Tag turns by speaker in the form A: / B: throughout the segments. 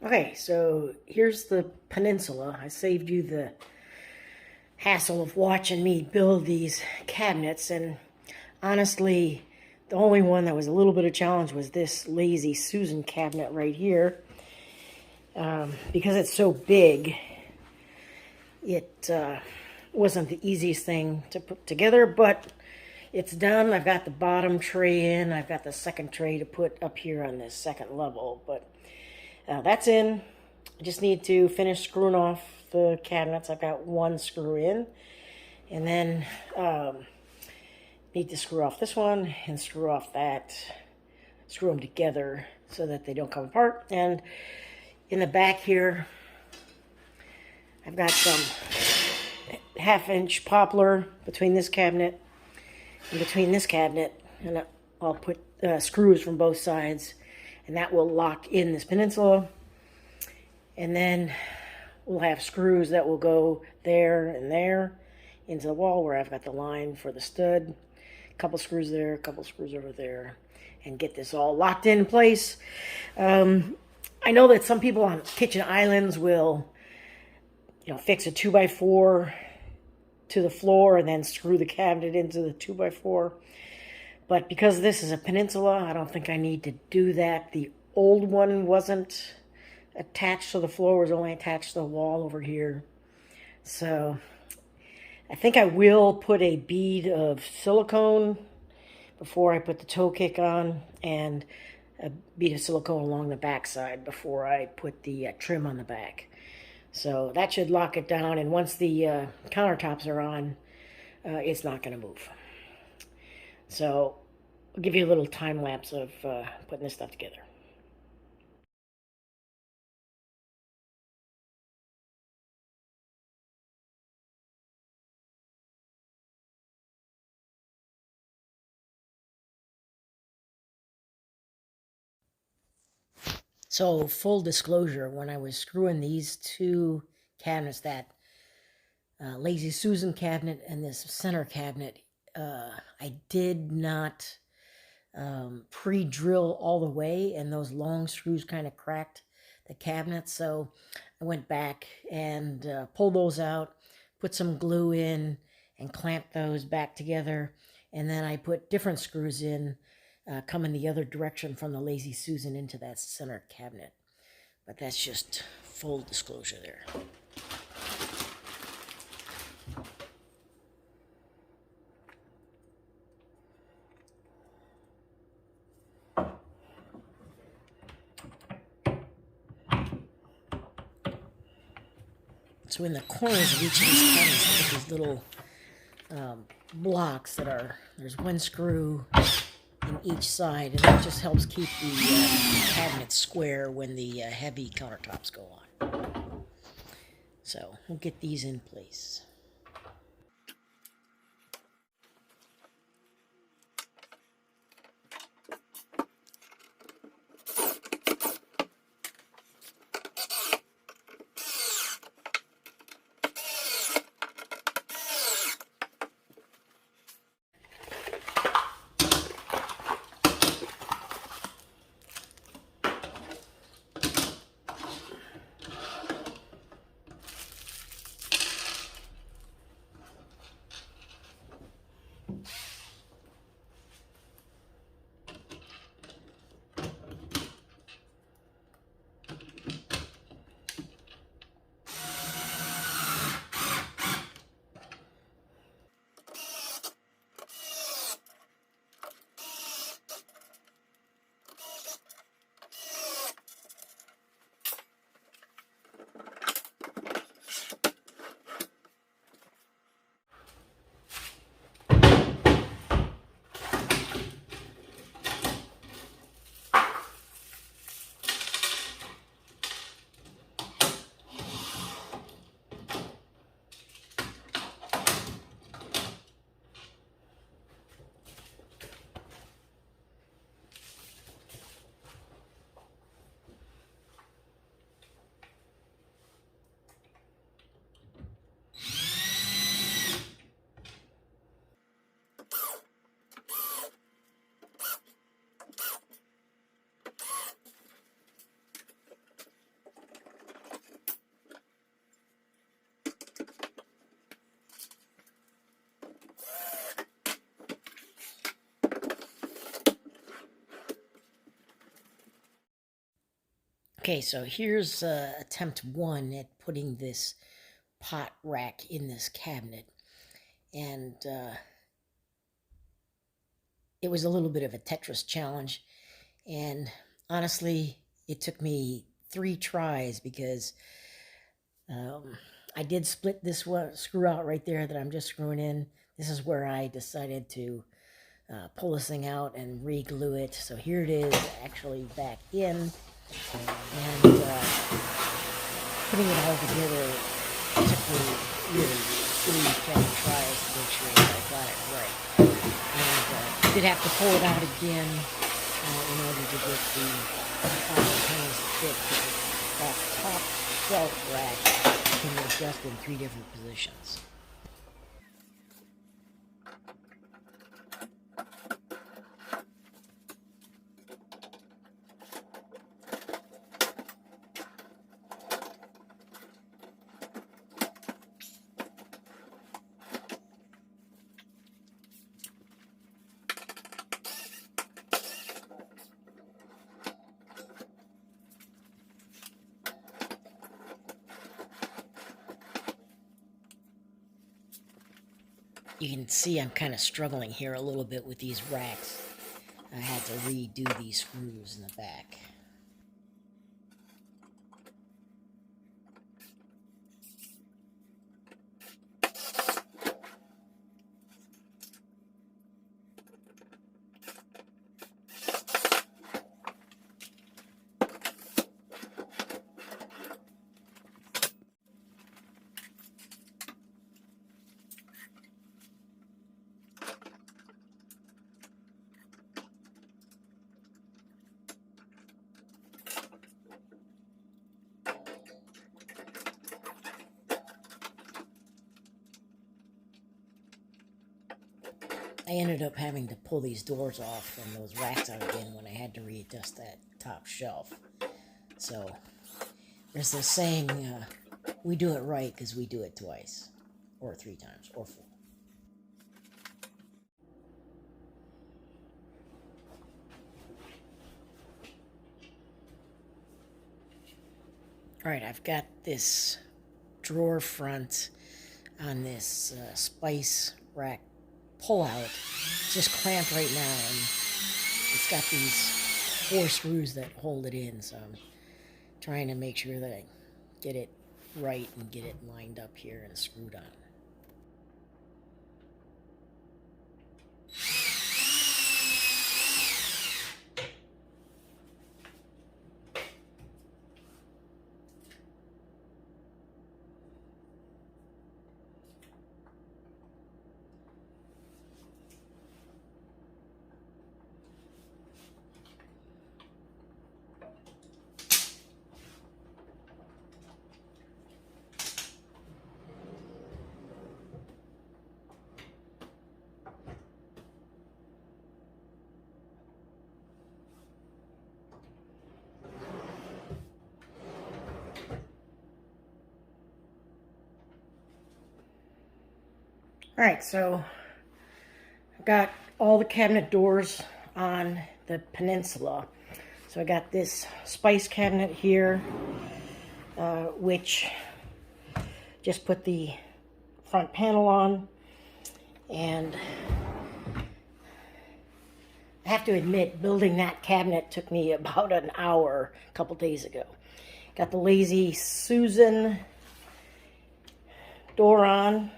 A: Okay, so here's the Peninsula. I saved you the hassle of watching me build these cabinets, and honestly, the only one that was a little bit of challenge was this Lazy Susan cabinet right here. Because it's so big, it wasn't the easiest thing to put together, but it's done. I've got the bottom tray in. I've got the second tray to put up here on this second level, but that's in. I just need to finish screwing off the cabinets. I've got one screw in, and then need to screw off this one and screw off that, screw them together so that they don't come apart. And in the back here, I've got some 1/2-inch poplar between this cabinet and between this cabinet, and I'll put screws from both sides, and that will lock in this Peninsula. And then we'll have screws that will go there and there into the wall where I've got the line for the stud. A couple screws there, a couple screws over there, and get this all locked in place. I know that some people on kitchen islands will, fix a 2x4 to the floor and then screw the cabinet into the 2x4. But because this is a Peninsula, I don't think I need to do that. The old one wasn't attached to the floor, was only attached to the wall over here. So I think I will put a bead of silicone before I put the toe kick on, and a bead of silicone along the back side before I put the trim on the back. So that should lock it down, and once the countertops are on, it's not going to move. So I'll give you a little time lapse of putting this stuff together. So full disclosure, when I was screwing these two cabinets, that Lazy Susan cabinet and this center cabinet, I did not pre-drill all the way, and those long screws kind of cracked the cabinet. So I went back and pulled those out, put some glue in, and clamped those back together. And then I put different screws in, coming the other direction from the Lazy Susan into that center cabinet. But that's just full disclosure there. So in the corners of each of these cabinets, I put these little blocks that are, there's one screw in each side, and that just helps keep the cabinet square when the heavy countertops go on. So we'll get these in place. Okay, so here's attempt 1 at putting this pot rack in this cabinet. And it was a little bit of a Tetris challenge. And honestly, it took me 3 tries because I did split this screw out right there that I'm just screwing in. This is where I decided to pull this thing out and re-glue it. So here it is actually back in. And putting it all together took me really 3 tries to make sure that I got it right. And did have to pull it out again in order to get the final pans to fit, because that top shelf rack can adjust in 3 different positions. You can see I'm kind of struggling here a little bit with these racks. I had to redo these screws in the back. I ended up having to pull these doors off and those racks out again when I had to readjust that top shelf. So there's this saying, we do it right because we do it twice, or 3 times, or 4. All right, I've got this drawer front on this spice rack pull out. It's just clamped right now, and it's got these 4 screws that hold it in, so I'm trying to make sure that I get it right and get it lined up here and screwed on. All right, so I've got all the cabinet doors on the Peninsula. So I got this spice cabinet here, which just put the front panel on. And I have to admit, building that cabinet took me about an hour a couple days ago. Got the Lazy Susan door on,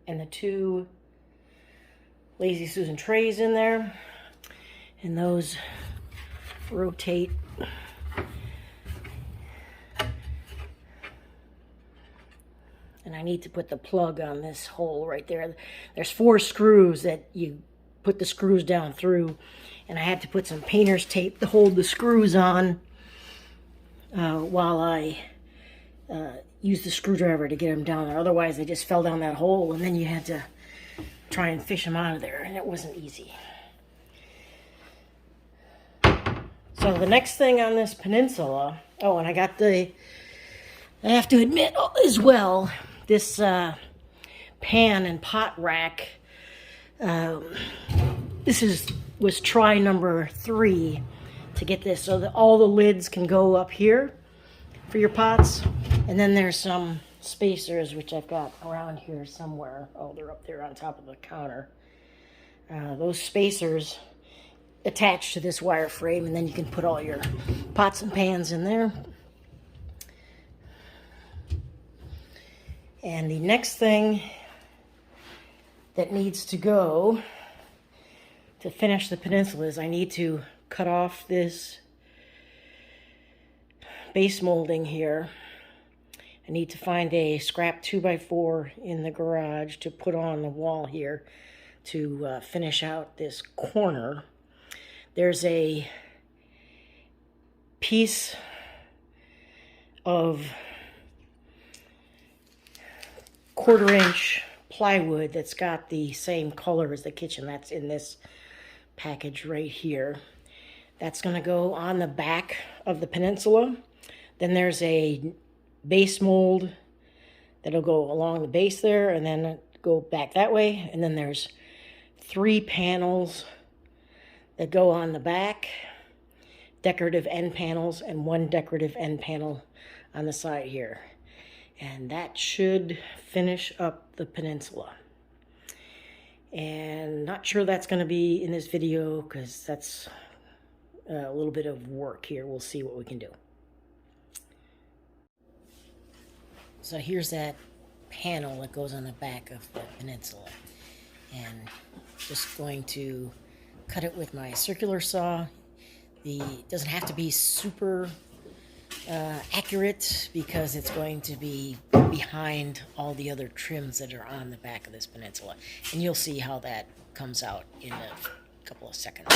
A: and the 2 Lazy Susan trays in there, and those rotate. And I need to put the plug on this hole right there. There's 4 screws that you put the screws down through, and I had to put some painter's tape to hold the screws on while I use the screwdriver to get them down there. Otherwise, they just fell down that hole, and then you had to try and fish them out of there, and it wasn't easy. So the next thing on this Peninsula, oh, and I have to admit as well, this pan and pot rack, this was try number 3 to get this so that all the lids can go up here for your pots. And then there's some spacers, which I've got around here somewhere. Oh, they're up there on top of the counter. Those spacers attach to this wire frame, and then you can put all your pots and pans in there. And the next thing that needs to go to finish the Peninsula is I need to cut off this base molding here. I need to find a scrap 2x4 in the garage to put on the wall here to finish out this corner. There's a piece of 1/4-inch plywood that's got the same color as the kitchen. That's in this package right here. That's going to go on the back of the Peninsula. Then there's a base mold that'll go along the base there and then go back that way. And then there's 3 panels that go on the back, decorative end panels, and 1 decorative end panel on the side here. And that should finish up the Peninsula. And not sure that's going to be in this video because that's a little bit of work here. We'll see what we can do. So here's that panel that goes on the back of the Peninsula. And just going to cut it with my circular saw. It doesn't have to be super accurate because it's going to be behind all the other trims that are on the back of this Peninsula. And you'll see how that comes out in a couple of seconds.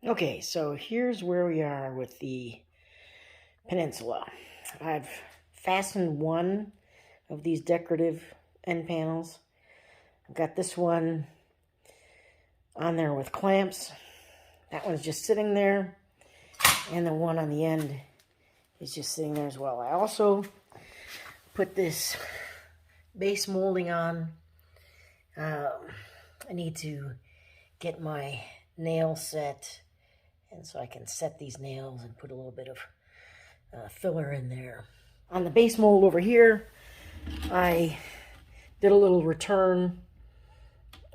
A: Okay, so here's where we are with the Peninsula. I've fastened one of these decorative end panels. I've got this one on there with clamps. That one's just sitting there. And the one on the end is just sitting there as well. I also put this base molding on. I need to get my nail set, and so I can set these nails and put a little bit of filler in there. On the base mold over here, I did a little return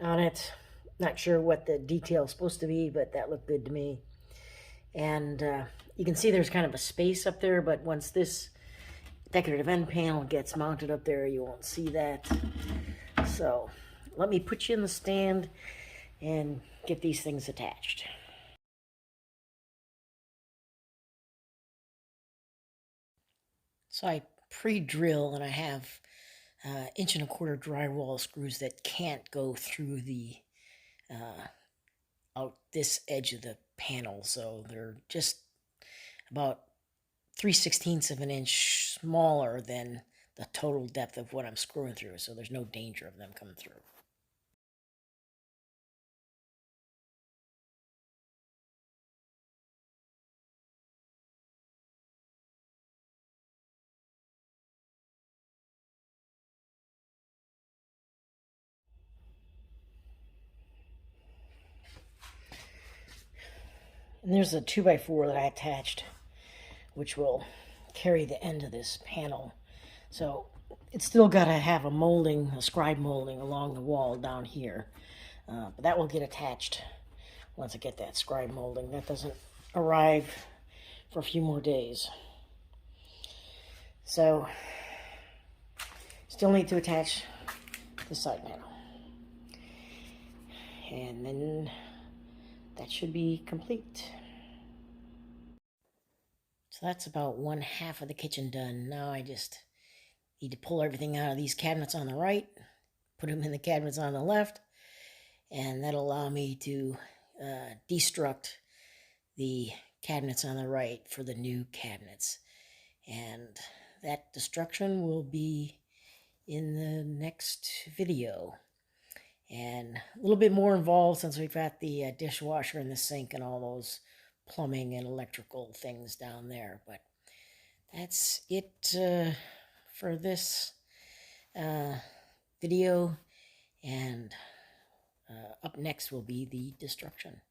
A: on it. Not sure what the detail is supposed to be, but that looked good to me. And you can see there's kind of a space up there, but once this decorative end panel gets mounted up there, you won't see that. So let me put you in the stand and get these things attached. So I pre-drill, and I have 1.25-inch drywall screws that can't go through the out this edge of the panel, so they're just about 3/16 of an inch smaller than the total depth of what I'm screwing through, so there's no danger of them coming through. And there's a 2x4 that I attached, which will carry the end of this panel. So it's still got to have a molding, a scribe molding along the wall down here. But that will get attached once I get that scribe molding. That doesn't arrive for a few more days. So still need to attach the side panel. And then that should be complete. So that's about 1/2 of the kitchen done. Now I just need to pull everything out of these cabinets on the right, put them in the cabinets on the left, and that'll allow me to destruct the cabinets on the right for the new cabinets. And that destruction will be in the next video. And a little bit more involved since we've got the dishwasher and the sink and all those plumbing and electrical things down there. But that's it for this video. And up next will be the destruction.